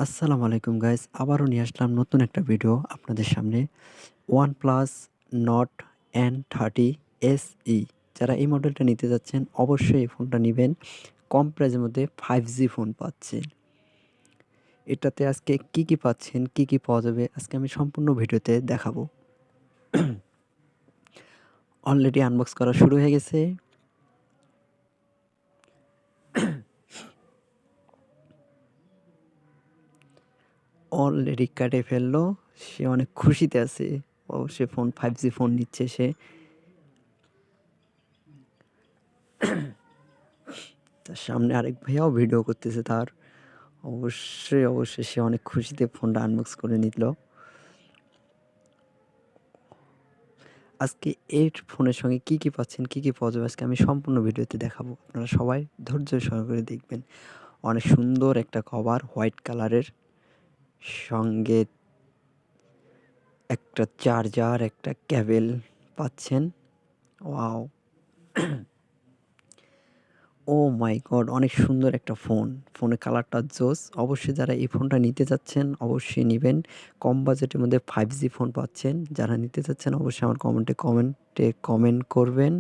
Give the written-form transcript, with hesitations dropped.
আসসালামু আলাইকুম গাইস। আবারও নিয়ে আসলাম নতুন একটা ভিডিও আপনাদের সামনে। OnePlus Nord N30 SE যারা এই মডেলটা নিতে যাচ্ছেন অবশ্যই এই ফোনটা নিবেন। কম প্রাইসের মধ্যে 5G ফোন পাচ্ছেন। এটাতে আজকে কি পাচ্ছেন, কি পাওয়া যাবে আজকে আমি সম্পূর্ণ ভিডিওতে দেখাবো। অলরেডি আনবক্স করা শুরু হয়ে গেছে। অলরেডি কেটে ফেললো। সে অনেক খুশিতে আছে। সে 5G ফোন নিচ্ছে সে। তার সামনে আরেক ভাইয়াও ভিডিও করতেছে তার। অবশ্যই সে অনেক খুশিতে ফোনটা আনবক্স করে নিল। আজকে এই ফোনের সঙ্গে কি পাচ্ছেন, কি পাওয়া যাবে আজকে আমি সম্পূর্ণ ভিডিওতে দেখাবো। আপনারা সবাই ধৈর্য সহকারে দেখবেন। অনেক সুন্দর একটা কভার হোয়াইট কালারের, সঙ্গে একটা চার্জার, একটা কেবল পাচ্ছেন। ওয়াও! ওহ মাই গড! অনেক সুন্দর একটা ফোন। ফোনের কালারটা জোস। অবশ্যই যারা এই ফোনটা নিতে চাচ্ছেন অবশ্যই নিবেন। কম বাজেটের মধ্যে 5G ফোন পাচ্ছেন। যারা নিতে চাচ্ছেন অবশ্যই আমার কমেন্টে কমেন্ট করবেন।